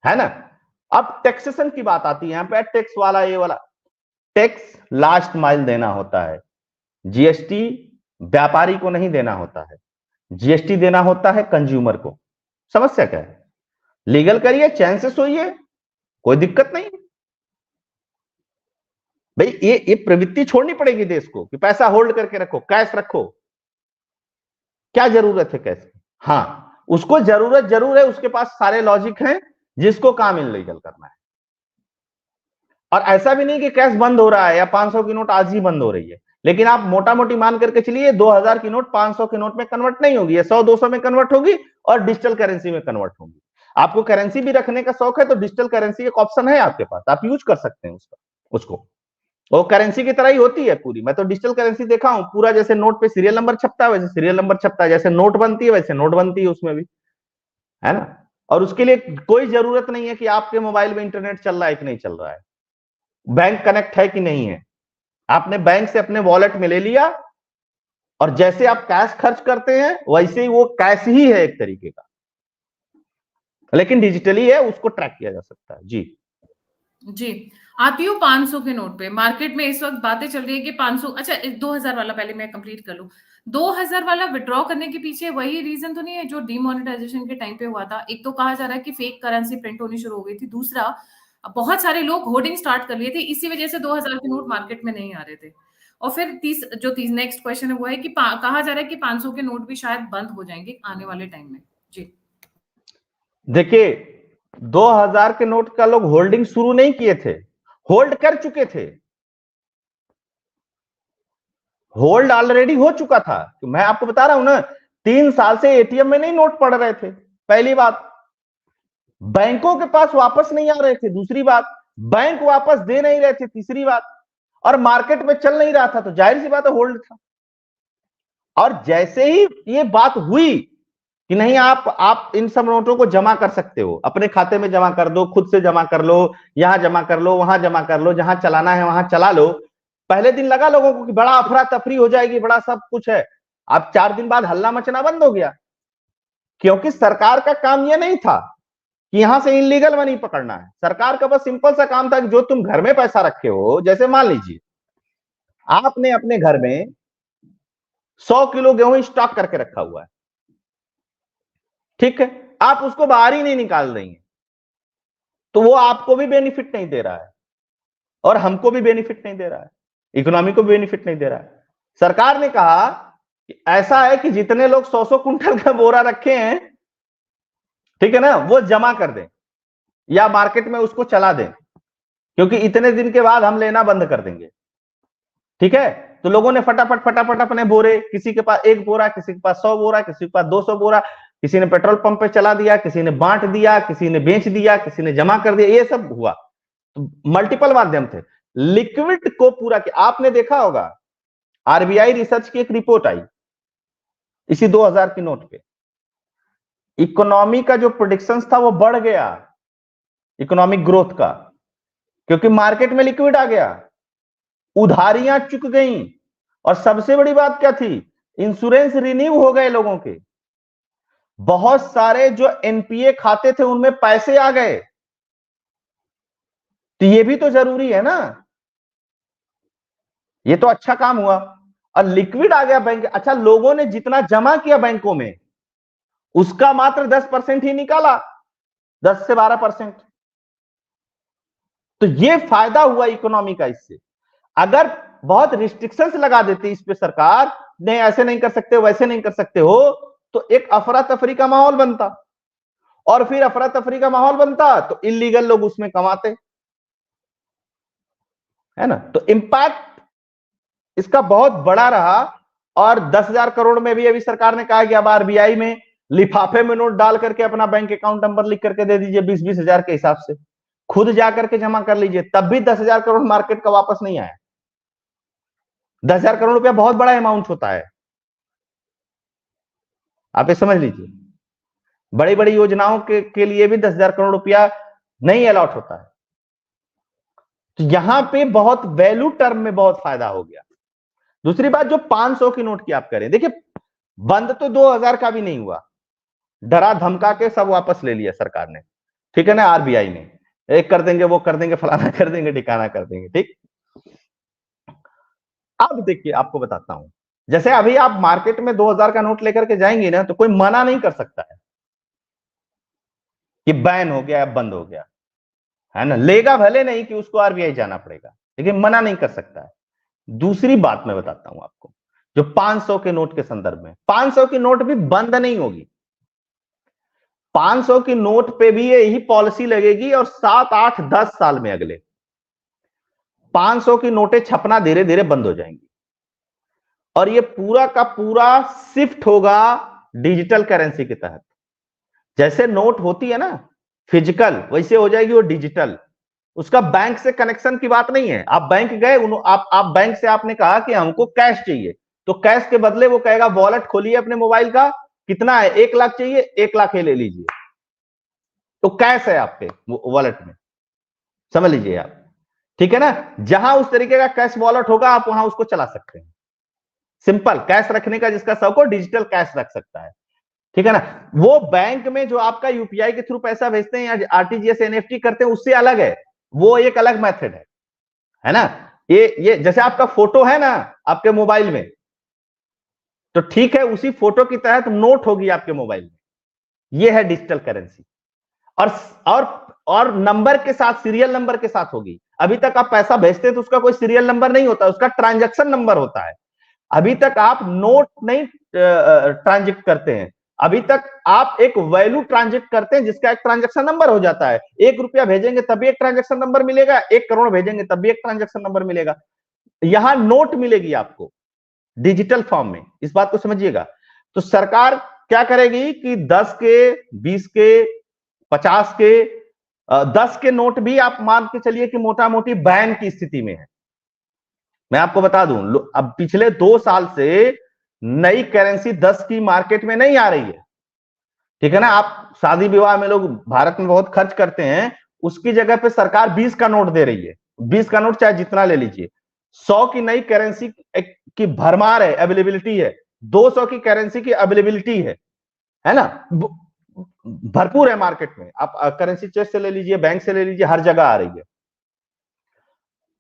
है ना। अब टैक्सेशन की बात आती है यहां पे, टैक्स वाला ये वाला टैक्स लास्ट माइल देना होता है। जीएसटी व्यापारी को नहीं देना होता है, जीएसटी देना होता है कंज्यूमर को। समस्या क्या है? लीगल करिए, चैन से सोइए, कोई दिक्कत नहीं। भाई ये प्रवृत्ति छोड़नी पड़ेगी देश को कि पैसा होल्ड करके रखो, कैश रखो। क्या जरूरत है कैश की? हाँ, उसको जरूरत जरूर है, उसके पास सारे लॉजिक हैं जिसको काम इनलीगल करना है। और ऐसा भी नहीं कि कैश बंद हो रहा है या 500 की नोट आज ही बंद हो रही है, लेकिन आप मोटा मोटी मान करके चलिए 2000 की नोट 500 के नोट में कन्वर्ट नहीं होगी, 100-200 में कन्वर्ट होगी और डिजिटल करेंसी में कन्वर्ट होगी। आपको करेंसी भी रखने का शौक है तो डिजिटल करेंसी एक ऑप्शन है आपके पास, आप यूज कर सकते हैं उसको। वो करेंसी की तरह ही होती है पूरी। मैं तो डिजिटल करेंसी देखा हूं पूरा, जैसे नोट पे सीरियल नंबर छपता है वैसे सीरियल नंबर छपता है, जैसे नोट बनती है वैसे नोट बनती है उसमें भी, है ना। और उसके लिए कोई जरूरत नहीं है कि आपके मोबाइल में इंटरनेट चल रहा है कि नहीं चल रहा है, बैंक कनेक्ट है कि नहीं है। आपने बैंक से अपने वॉलेट में ले लिया और जैसे आप कैश खर्च करते हैं वैसे ही वो कैश ही है एक तरीके का, लेकिन डिजिटली है, उसको ट्रैक किया जा सकता है। जी जी, आती हूँ 500 के नोट पे। मार्केट में इस वक्त बातें चल रही है कि 500, अच्छा 2000 वाला पहले मैं कंप्लीट कर लूं। 2000 वाला विड्रॉ करने के पीछे वही रीजन तो नहीं है जो डीमोनेटाइजेशन के टाइम पे हुआ था? एक तो कहा जा रहा है कि फेक करेंसी प्रिंट होनी शुरू हो गई थी, दूसरा बहुत सारे लोग होर्डिंग स्टार्ट कर लिए थे, इसी वजह से 2000 के नोट मार्केट में नहीं आ रहे थे। और फिर नेक्स्ट क्वेश्चन है वो है कि कहा जा रहा है कि 500 के नोट भी शायद बंद हो जाएंगे आने वाले टाइम में। जी देखिए, 2000 के नोट का लोग होल्डिंग शुरू नहीं किए थे, होल्ड कर चुके थे, होल्ड ऑलरेडी हो चुका था। तो मैं आपको बता रहा हूं ना, 3 साल से एटीएम में नहीं नोट पड़ रहे थे, पहली बात। बैंकों के पास वापस नहीं आ रहे थे, दूसरी बात। बैंक वापस दे नहीं रहे थे, तीसरी बात। और मार्केट में चल नहीं रहा था, तो जाहिर सी बात है होल्ड था। और जैसे ही ये बात हुई कि नहीं, आप इन सब नोटों को जमा कर सकते हो, अपने खाते में जमा कर दो, खुद से जमा कर लो, यहां जमा कर लो, वहां जमा कर लो, जहां चलाना है वहां चला लो। पहले दिन लगा लोगों को कि बड़ा अफरा तफरी हो जाएगी, बड़ा सब कुछ है। अब 4 दिन बाद हल्ला मचना बंद हो गया, क्योंकि सरकार का काम यह नहीं था कि यहां से इलीगल मनी पकड़ना है। सरकार का बस सिंपल सा काम था कि जो तुम घर में पैसा रखे हो, जैसे मान लीजिए आपने अपने घर में 100 किलो गेहूं स्टॉक करके रखा हुआ है, ठीक है, आप उसको बाहर ही नहीं निकाल देंगे, तो वो आपको भी बेनिफिट नहीं दे रहा है और हमको भी बेनिफिट नहीं दे रहा है, इकोनॉमी को भी बेनिफिट नहीं दे रहा है। सरकार ने कहा कि ऐसा है कि जितने लोग 100-100 कुंटल का बोरा रखे हैं, ठीक है ना, वो जमा कर दें या मार्केट में उसको चला दें, क्योंकि इतने दिन के बाद हम लेना बंद कर देंगे। ठीक है, तो लोगों ने फटाफट फटाफट अपने बोरे, किसी के पास 1 बोरा, किसी के पास 100 बोरा, किसी के पास 200 बोरा, किसी ने पेट्रोल पंप पे चला दिया, किसी ने बांट दिया, किसी ने बेच दिया, किसी ने जमा कर दिया, ये सब हुआ। तो मल्टीपल माध्यम थे, लिक्विड को पूरा किया। आपने देखा होगा आरबीआई रिसर्च की एक रिपोर्ट आई इसी 2000 की नोट पे, इकोनॉमी का जो प्रोडिक्शंस था वो बढ़ गया, इकोनॉमिक ग्रोथ का, क्योंकि मार्केट में लिक्विड आ गया, उधारियां चुक गई, और सबसे बड़ी बात क्या थी, इंश्योरेंस रिन्यू हो गए लोगों के। बहुत सारे जो एनपीए खाते थे उनमें पैसे आ गए, तो ये भी तो जरूरी है ना, ये तो अच्छा काम हुआ। और लिक्विड आ गया बैंक। अच्छा, लोगों ने जितना जमा किया बैंकों में उसका मात्र 10% ही निकाला, 10 से 12%। तो ये फायदा हुआ इकोनॉमी का इससे। अगर बहुत रिस्ट्रिक्शंस लगा देती इस पे सरकार, नहीं ऐसे नहीं कर सकते, वैसे नहीं कर सकते हो, तो एक अफरा तफरी का माहौल बनता, और फिर अफरा तफरी का माहौल बनता तो इलीगल लोग उसमें कमाते, है ना। तो इंपैक्ट इसका बहुत बड़ा रहा। और 10,000 करोड़ में भी अभी सरकार ने कहा कि अब आरबीआई में लिफाफे में नोट डाल करके अपना बैंक अकाउंट नंबर लिख करके दे दीजिए, 20-20 हजार के हिसाब से खुद जाकर के जमा कर लीजिए, तब भी 10,000 करोड़ मार्केट का वापस नहीं आया। 10,000 करोड़ रुपया बहुत बड़ा अमाउंट होता है, आप ये समझ लीजिए। बड़ी बड़ी योजनाओं के लिए भी 10,000 करोड़ रुपया नहीं अलॉट होता है। तो यहां पे बहुत वैल्यू टर्म में बहुत फायदा हो गया। दूसरी बात, जो 500 की नोट की आप करें, देखिए बंद तो 2000 का भी नहीं हुआ, डरा धमका के सब वापस ले लिया सरकार ने, ठीक है ना, आरबीआई ने, एक कर देंगे, वो कर देंगे, फलाना कर देंगे, ठिकाना कर देंगे, ठीक। अब देखिए आपको बताता हूं, जैसे अभी आप मार्केट में 2000 का नोट लेकर के जाएंगे ना, तो कोई मना नहीं कर सकता है कि बैन हो गया, बंद हो गया, है ना। लेगा भले नहीं कि उसको आरबीआई जाना पड़ेगा, लेकिन मना नहीं कर सकता है। दूसरी बात मैं बताता हूं आपको, जो 500 के नोट के संदर्भ में, 500 की नोट भी बंद नहीं होगी। 500 की नोट पे भी यही पॉलिसी लगेगी और 7, 8, 10 साल में अगले 500 की नोटें छपना धीरे धीरे बंद हो जाएंगी और ये पूरा का पूरा शिफ्ट होगा डिजिटल करेंसी के तहत। जैसे नोट होती है ना फिजिकल, वैसे हो जाएगी वो डिजिटल। उसका बैंक से कनेक्शन की बात नहीं है। आप बैंक गए, आप बैंक से आपने कहा कि हमको कैश चाहिए, तो कैश के बदले वो कहेगा वॉलेट खोलिए अपने मोबाइल का, कितना है 1 लाख चाहिए, 1 लाख ले लीजिए, तो कैश है आपके वॉलेट में, समझ लीजिए आप, ठीक है ना। जहां उस तरीके का कैश वॉलेट होगा आप वहां उसको चला सकते हैं। सिंपल कैश रखने का जिसका शौक हो डिजिटल कैश रख सकता है, ठीक है ना। वो बैंक में जो आपका यूपीआई के थ्रू पैसा भेजते हैं या आरटीजीएस एनईएफटी करते हैं उससे अलग है, वो एक अलग मेथड है ना। ये जैसे आपका फोटो है ना आपके मोबाइल में, तो ठीक है उसी फोटो की तहत नोट होगी आपके मोबाइल में, ये है डिजिटल करेंसी। और और नंबर के साथ, सीरियल नंबर के साथ होगी। अभी तक आप पैसा भेजते हैं तो उसका कोई सीरियल नंबर नहीं होता, उसका ट्रांजैक्शन नंबर होता है। अभी तक आप नोट नहीं ट्रांजेक्ट करते हैं, अभी तक आप एक वैल्यू ट्रांजेक्ट करते हैं जिसका एक ट्रांजैक्शन नंबर हो जाता है। 1 रुपया भेजेंगे तभी एक ट्रांजैक्शन नंबर मिलेगा, 1 करोड़ भेजेंगे तब भी एक ट्रांजैक्शन नंबर मिलेगा। यहां नोट मिलेगी आपको डिजिटल फॉर्म में, इस बात को समझिएगा। तो सरकार क्या करेगी कि 10 के, 20 के, 50 के, 10 के नोट भी आप मान के चलिए कि मोटा मोटी बैन की स्थिति में है। मैं आपको बता दूं, अब पिछले 2 साल से नई करेंसी 10 की मार्केट में नहीं आ रही है, ठीक है ना। आप शादी विवाह में लोग भारत में बहुत खर्च करते हैं, उसकी जगह पे सरकार 20 का नोट दे रही है। 20 का नोट चाहे जितना ले लीजिए। 100 की नई करेंसी की भरमार है, अवेलेबिलिटी है। 200 की करेंसी की अवेलेबिलिटी है ना, भरपूर है मार्केट में। आप करेंसी चेस्ट से ले लीजिए, बैंक से ले लीजिए, हर जगह आ रही है।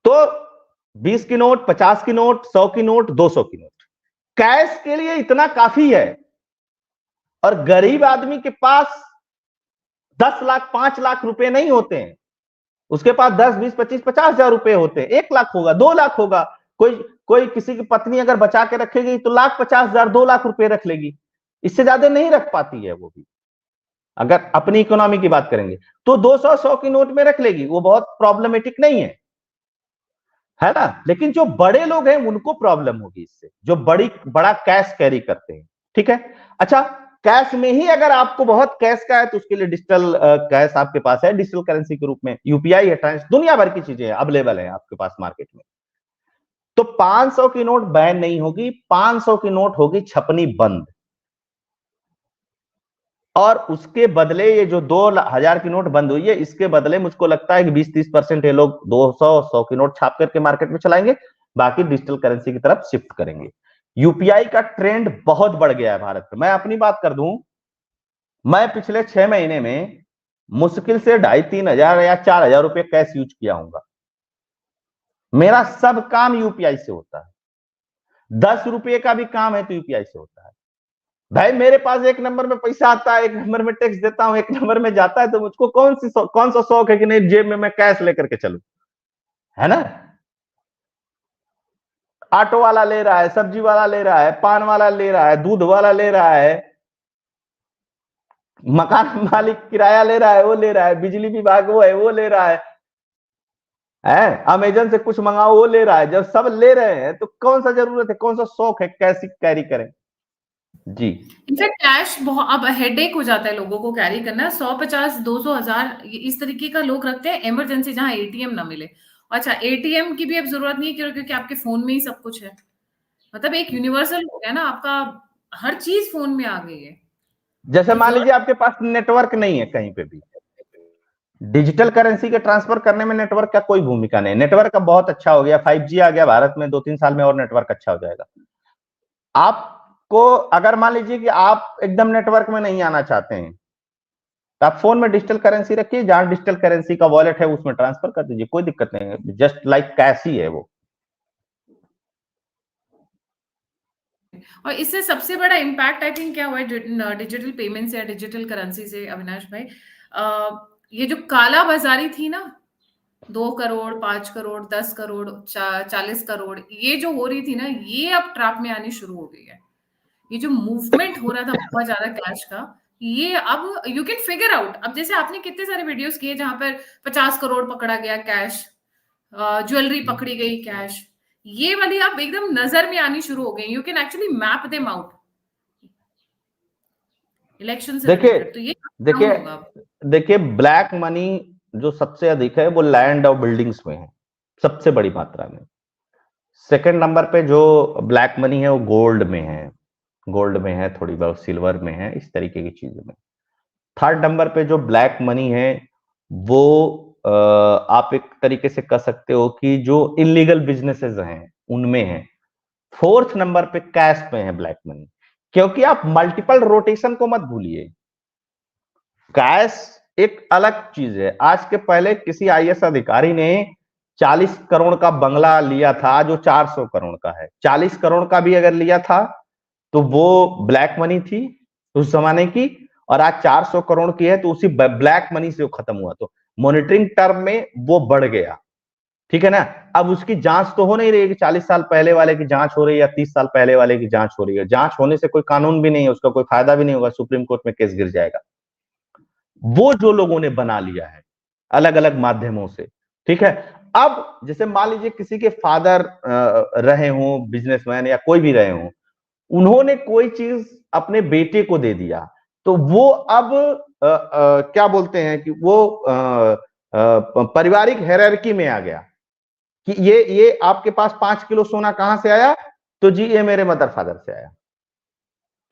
तो 20 की नोट, 50 की नोट, 100 की नोट, 200 की नोट, कैश के लिए इतना काफी है। और गरीब आदमी के पास 10 लाख 5 लाख रुपए नहीं होते हैं, उसके पास 10, 20, 25, 50,000 रुपए होते हैं। 1 लाख होगा, 2 लाख होगा, कोई कोई किसी की पत्नी अगर बचा के रखेगी तो 1,50,000, 2 लाख रुपए रख लेगी, इससे ज्यादा नहीं रख पाती है वो भी। अगर अपनी इकोनॉमी की बात करेंगे तो 200, 100 की नोट में रख लेगी, वो बहुत प्रॉब्लमेटिक नहीं है ना। लेकिन जो बड़े लोग हैं उनको प्रॉब्लम होगी इससे, जो बड़ा कैश कैरी करते हैं, ठीक है। अच्छा, कैश में ही अगर आपको बहुत कैश का है तो उसके लिए डिजिटल कैश आपके पास है, डिजिटल करेंसी के रूप में यूपीआई है, दुनिया भर की चीजें अवेलेबल है आपके पास मार्केट में। तो 500 की नोट बैन नहीं होगी, 500 की नोट होगी छपनी बंद। और उसके बदले ये जो 2,000 की नोट बंद हुई है, इसके बदले मुझको लगता है कि 20-30% ये लोग 200-100 की नोट छाप करके मार्केट में चलाएंगे, बाकी डिजिटल करेंसी की तरफ शिफ्ट करेंगे। यूपीआई का ट्रेंड बहुत बढ़ गया है भारत में। मैं अपनी बात कर दूं, मैं पिछले 6 महीने में मुश्किल से 2,500-3 हजार या 4,000 रुपए कैश यूज किया हूंगा। मेरा सब काम यूपीआई से होता है। 10 रुपए का भी काम है तो यूपीआई से होता है। भाई मेरे पास एक नंबर में पैसा आता है, एक नंबर में टैक्स देता हूं, एक नंबर में जाता है, तो मुझको कौन सा शौक है कि नहीं जेब में मैं कैश लेकर के चलूं, है ना। ऑटो वाला ले रहा है, सब्जी वाला ले रहा है, पान वाला ले रहा है, दूध वाला ले रहा है, मकान मालिक किराया ले रहा है वो ले रहा है, बिजली विभाग वो है वो ले रहा है, अमेजन से कुछ मंगाओ वो ले रहा है। जब सब ले रहे हैं तो कौन सा जरूरत है, कौन सा शौक है कैसे कैरी करें जी। इनफैक्ट कैश बहुत अब हेडेक हो जाता है लोगों को कैरी करना। 100, 50, 200, 1000 इस तरीके का लोग रखते हैं इमरजेंसी, जहां एटीएम ना मिले। अच्छा, एटीएम की भी अब जरूरत नहीं है क्योंकि आपके फोन में ही सब कुछ है। मतलब एक यूनिवर्सल हो गया ना, आपका हर चीज फोन में आ गई है। जैसे मान लीजिए जरूरत आपके पास नेटवर्क नहीं है कहीं पे भी, डिजिटल करेंसी के ट्रांसफर करने में नेटवर्क का कोई भूमिका नहीं। नेटवर्क अब बहुत अच्छा हो गया, 5G आ गया भारत में, 2-3 साल में और नेटवर्क अच्छा हो जाएगा। आपको अगर मान लीजिए कि आप एकदम नेटवर्क में नहीं आना चाहते हैं तो आप फोन में डिजिटल करेंसी रखिए, जहां डिजिटल करेंसी का वॉलेट है उसमें ट्रांसफर कर दीजिए, कोई दिक्कत नहीं है, जस्ट लाइक कैश ही है वो। और इससे सबसे बड़ा इम्पैक्ट आई थिंक क्या हुआ है डिजिटल पेमेंट से या डिजिटल करेंसी से, अविनाश भाई, ये जो काला बाजारी थी ना, 2 करोड़, 5 करोड़, 10 करोड़, 40 करोड़, ये जो हो रही थी ना, ये अब ट्रैप में आनी शुरू हो गई है। ये जो मूवमेंट हो रहा था बहुत ज्यादा कैश का, ये अब यू कैन फिगर आउट। अब जैसे आपने कितने सारे वीडियोस किए जहां पर 50 करोड़ पकड़ा गया कैश, ज्वेलरी पकड़ी गई कैश, ये वाली अब एकदम नजर में आनी शुरू हो गई। You can actually map them out election से देखिए रिलेटेड, तो ये डाउन देखिए होगा अब। देखिए ब्लैक मनी जो सबसे अधिक है वो लैंड और बिल्डिंग्स में है, सबसे बड़ी मात्रा में। सेकंड नंबर पे जो ब्लैक मनी है वो गोल्ड में है, गोल्ड में है, थोड़ी बहुत सिल्वर में है, इस तरीके की चीजों में। थर्ड नंबर पे जो ब्लैक मनी है वो आप एक तरीके से कह सकते हो कि जो इलीगल बिजनेसेस हैं उनमें है। फोर्थ नंबर पे कैश में है ब्लैक मनी, क्योंकि आप मल्टीपल रोटेशन को मत भूलिए। कैश एक अलग चीज है। आज के पहले किसी आईएएस अधिकारी ने 40 करोड़ का बंगला लिया था जो 400 करोड़ का है। 40 करोड़ का भी अगर लिया था तो वो ब्लैक मनी थी उस जमाने की, और आज 400 करोड़ की है तो उसी ब्लैक मनी से वो खत्म हुआ। तो मॉनिटरिंग टर्म में वो बढ़ गया, ठीक है ना। अब उसकी जांच तो हो नहीं रही है कि 40 साल पहले वाले की जांच हो रही है या 30 साल पहले वाले की जांच हो रही है। जांच होने से कोई कानून भी नहीं है, उसका कोई फायदा भी नहीं होगा, सुप्रीम कोर्ट में केस गिर जाएगा। वो जो लोगों ने बना लिया है अलग अलग माध्यमों से, ठीक है। अब जैसे मान लीजिए किसी के फादर रहे हों बिजनेसमैन या कोई भी रहे हों, उन्होंने कोई चीज अपने बेटे को दे दिया, तो वो अब क्या बोलते हैं कि वो पारिवारिक हायरार्की में आ गया कि ये आपके पास 5 किलो सोना कहां से आया, तो जी ये मेरे मदर फादर से आया।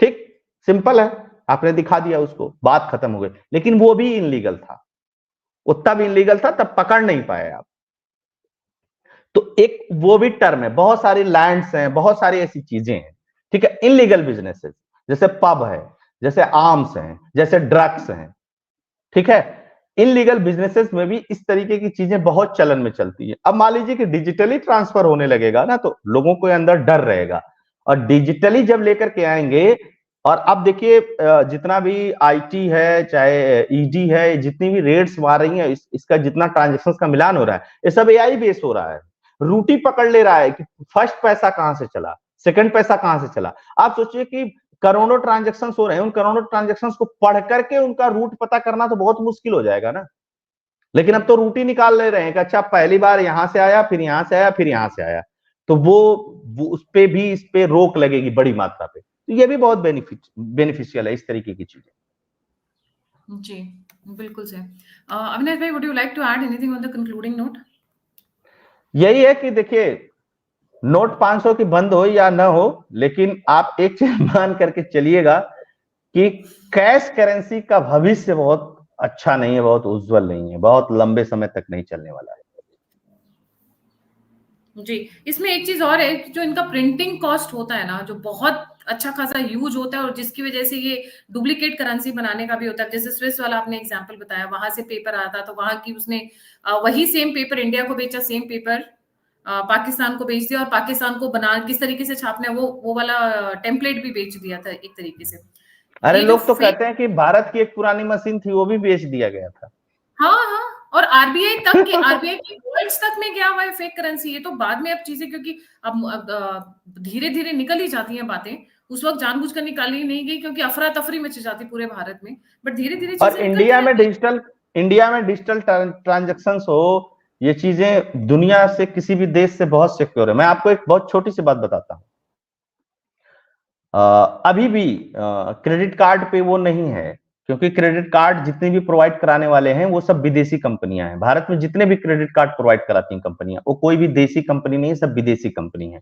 ठीक, सिंपल है, आपने दिखा दिया उसको, बात खत्म हो गई। लेकिन वो भी इनलीगल था, वो तब इनलीगल था, तब पकड़ नहीं पाए आप। तो एक वो भी टर्म है। बहुत सारी लैंड्स हैं, बहुत सारी ऐसी चीजें हैं, ठीक है, इनलीगल बिजनेसेस, जैसे पब है, जैसे आर्म्स हैं, जैसे ड्रग्स हैं, ठीक है। इनलीगल बिजनेसेस में भी इस तरीके की चीजें बहुत चलन में चलती है। अब मान लीजिए कि डिजिटली ट्रांसफर होने लगेगा ना, तो लोगों को अंदर डर रहेगा, और डिजिटली जब लेकर के आएंगे, और अब देखिए जितना भी आईटी है चाहे ईडी है, जितनी भी रेड्स मार रही है, इसका जितना ट्रांजेक्शन का मिलान हो रहा है, ये सब एआई बेस हो रहा है। रूटी पकड़ ले रहा है कि फर्स्ट पैसा कहां से चला, सेकंड पैसा कहां से चला। आप सोचिए कि करोड़ों ट्रांजेक्शन हो रहे हैं, उन करोड़ों ट्रांजेक्शन को पढ़ करके उनका रूट पता करना तो बहुत मुश्किल हो जाएगा ना। लेकिन अब तो रूट ही निकाल ले रहे हैं कि अच्छा पहली बार यहां से आया, फिर यहां से आया, फिर यहां से आया। तो वो उस पे भी, इस पे रोक लगेगी बड़ी मात्रा पे। तो ये भी बहुत बेनिफिशियल है इस तरीके की चीजें। जी, बिल्कुल सही। अविनाश भाई, would you like to add anything on the concluding note? यही है कि देखिए, नोट 500 की बंद हो या ना हो, लेकिन आप एक चीज मान करके चलिएगा कि कैश करेंसी का भविष्य बहुत अच्छा नहीं है, बहुत उज्जवल नहीं है, बहुत लंबे समय तक नहीं चलने वाला है। जी, इसमें एक चीज और है कि जो इनका प्रिंटिंग कॉस्ट होता है ना, जो बहुत अच्छा खासा यूज होता है, और जिसकी वजह से ये डुप्लीकेट करेंसी बनाने का भी होता है। जैसे स्विस वाला आपने एग्जांपल बताया, वहां से पेपर आता तो वहां की उसने वही सेम पेपर इंडिया को बेचा, सेम पेपर पाकिस्तान को बेच दिया, और पाकिस्तान को बना किस तरीके से छापना है वो वाला टेम्पलेट भी बेच दिया था एक तरीके से। अरे ये जो लोग तो फेक, कहते हैं कि भारत की एक पुरानी मशीन थी वो भी बेच दिया गया था। हाँ हाँ, और आरबीआई की वर्ड्स तक में गया हुआ है फेक करेंसी। ये तो बाद में अब चीजें, क्योंकि अब धीरे धीरे निकल ही जाती हैं बातें। उस वक्त जानबूझकर निकाली नहीं गई क्योंकि अफरा तफरी मच जाती पूरे भारत में, बट धीरे धीरे और चीजें निकलती रहती हैं। इंडिया में डिजिटल ट्रांजेक्शन हो, ये चीजें दुनिया से किसी भी देश से बहुत सिक्योर है। मैं आपको एक बहुत छोटी सी बात बताता हूँ। अभी भी क्रेडिट कार्ड पे वो नहीं है, क्योंकि क्रेडिट कार्ड जितने भी प्रोवाइड कराने वाले हैं वो सब विदेशी कंपनियां हैं। भारत में जितने भी क्रेडिट कार्ड प्रोवाइड कराती हैं कंपनियां, वो कोई भी देसी कंपनी नहीं है, सब विदेशी कंपनी है।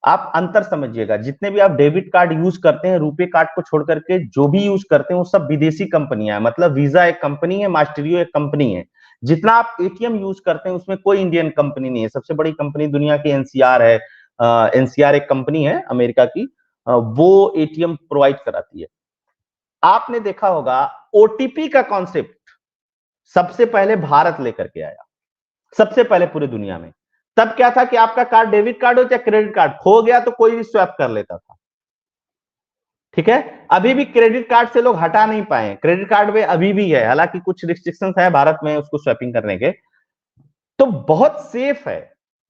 आप अंतर समझिएगा, जितने भी आप डेबिट कार्ड यूज करते हैं, रुपे कार्ड को छोड़ करके जो भी यूज करते हैं वो सब विदेशी कंपनियां हैं। मतलब वीजा एक कंपनी है, मास्टरियो एक कंपनी है। जितना आप एटीएम यूज करते हैं उसमें कोई इंडियन कंपनी नहीं है। सबसे बड़ी कंपनी दुनिया की एनसीआर है। एनसीआर एक कंपनी है अमेरिका की, वो एटीएम प्रोवाइड कराती है। आपने देखा होगा ओटीपी का कॉन्सेप्ट सबसे पहले भारत लेकर के आया, सबसे पहले पूरी दुनिया में। तब क्या था कि आपका कार्ड डेबिट कार्ड हो चाहे क्रेडिट कार्ड, खो गया तो कोई भी स्वैप कर लेता था, ठीक है। अभी भी क्रेडिट कार्ड से लोग हटा नहीं पाए, क्रेडिट कार्ड में अभी भी है, हालांकि कुछ रिस्ट्रिक्शंस है भारत में उसको स्वैपिंग करने के। तो बहुत सेफ है,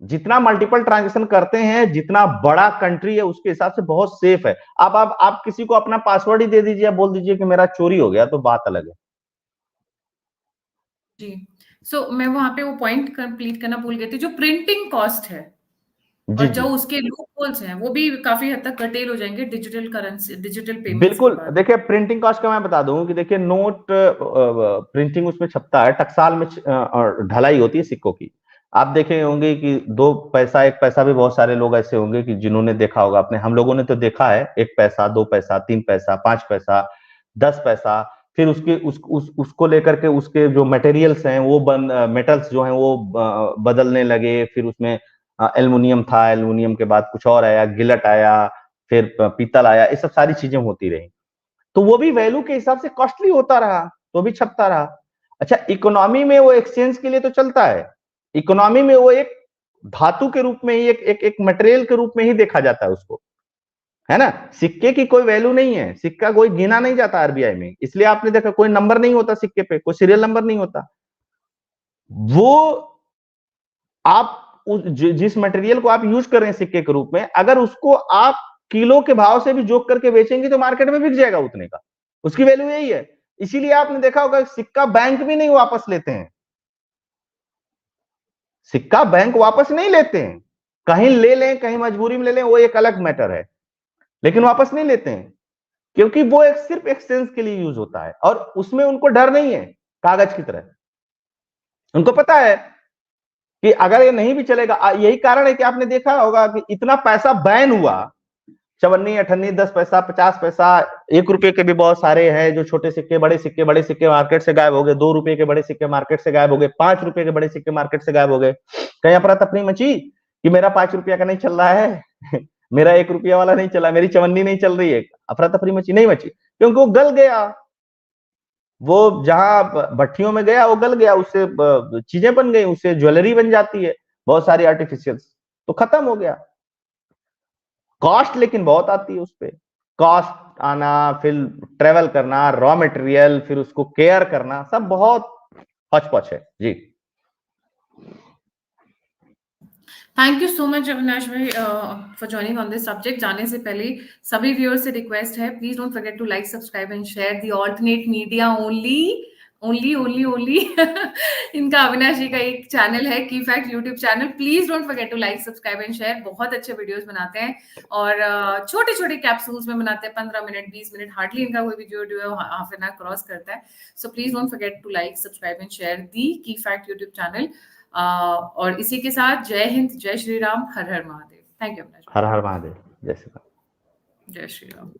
जितना मल्टीपल ट्रांजेक्शन करते हैं, जितना बड़ा कंट्री है उसके हिसाब से बहुत सेफ है। आप किसी को अपना पासवर्ड ही दे दीजिए, बोल दीजिए कि मेरा चोरी हो गया, तो बात अलग है। जी। मैं वहां पे वो पॉइंट कंप्लीट करना भूल गई थी, जो प्रिंटिंग कॉस्ट है जी और जो जी उसके लूप होल्स हैं वो भी काफी हद तक कर्टेल हो जाएंगे डिजिटल करेंसी, डिजिटल पेमेंट्स के बिल्कुल। बाद। देखिए प्रिंटिंग कॉस्ट का मैं बता दूं कि देखिए नोट प्रिंटिंग उसमें छपता है, टकसाल में ढलाई होती है सिक्कों की। आप देखे होंगे कि 2 पैसा 1 पैसा भी बहुत सारे लोग ऐसे होंगे कि जिन्होंने देखा होगा, अपने हम लोगों ने तो देखा है, 1 पैसा 2 पैसा 3 पैसा 5 पैसा 10 पैसा, फिर उसको लेकर के उसके जो मटेरियल्स हैं वो मेटल्स जो हैं वो बदलने लगे। फिर उसमें एल्युमिनियम था, एल्युमिनियम के बाद कुछ और आया, गिलट आया, फिर पीतल आया, ये सब सारी चीजें होती रही। तो वो भी वैल्यू के हिसाब से कॉस्टली होता रहा, तो भी छपता रहा। अच्छा, इकोनॉमी में वो एक्सचेंज के लिए तो चलता है, इकोनॉमी में वो एक धातु के रूप में ही, एक मटेरियल के रूप में ही देखा जाता है उसको, है ना। सिक्के की कोई वैल्यू नहीं है, सिक्का कोई गिना नहीं जाता आरबीआई में, इसलिए आपने देखा कोई नंबर नहीं होता सिक्के पे, कोई सीरियल नंबर नहीं होता। वो आप जिस मटेरियल को आप यूज कर रहे हैं सिक्के के रूप में, अगर उसको आप किलो के भाव से भी जोक करके बेचेंगे तो मार्केट में बिक जाएगा उतने का, उसकी वैल्यू यही है। इसीलिए आपने देखा होगा सिक्का बैंक भी नहीं वापस लेते हैं, सिक्का बैंक वापस नहीं लेते हैं। कहीं ले लें, कहीं मजबूरी में ले लें, वो एक अलग मैटर है, लेकिन वापस नहीं लेते हैं, क्योंकि वो एक सिर्फ एक्सचेंज के लिए यूज होता है और उसमें उनको डर नहीं है कागज की तरह। उनको पता है कि अगर ये नहीं भी चलेगा, यही कारण है कि आपने देखा होगा कि इतना पैसा बैन हुआ, 54 58 10 पैसा 50 पैसा, 1 रुपए के भी बहुत सारे हैं जो छोटे सिक्के, बड़े सिक्के मार्केट से गायब हो गए, 2 रुपए के बड़े सिक्के मार्केट से गायब हो गए, 5 रुपए के बड़े सिक्के मार्केट से गायब हो गए। कहीं अफरा तफरी मची कि मेरा 5 रुपया का नहीं चल रहा है मेरा 1 रुपया वाला नहीं चला, मेरी चवन्नी नहीं चल रही है, अफरा तफरी मची नहीं मची, क्योंकि वो गल गया। वो जहां भट्टियों में गया वो गल गया, उससे चीजें बन गई, उससे ज्वेलरी बन जाती है बहुत सारी आर्टिफिशियल, तो खत्म हो गया। कॉस्ट लेकिन बहुत आती है उस पे, कॉस्ट आना, फिर ट्रेवल करना, रॉ मटेरियल, फिर उसको केयर करना, सब बहुत हौच-पौच है जी। Thank you so much Avinash भाई for joining on this subject. जाने से पहले सभी व्यूअर्स से रिक्वेस्ट है, please don't forget to like subscribe and share the alternate media only only इनका अविनाश जी का एक चैनल है की fact YouTube channel, please don't forget to like subscribe and share. बहुत अच्छे वीडियोस बनाते हैं और छोटे छोटे कैप्सूल्स में बनाते हैं, 15 मिनट 20 मिनट, हार्डली इनका कोई वीडियो है हाफ एन आवर क्रॉस करता है। So please don't forget to like subscribe and share the key fact YouTube channel. और इसी के साथ जय हिंद, जय श्री राम, हर हर महादेव। Thank you Avinash. हर हर महादेव, जय श्री राम। जय श्री राम।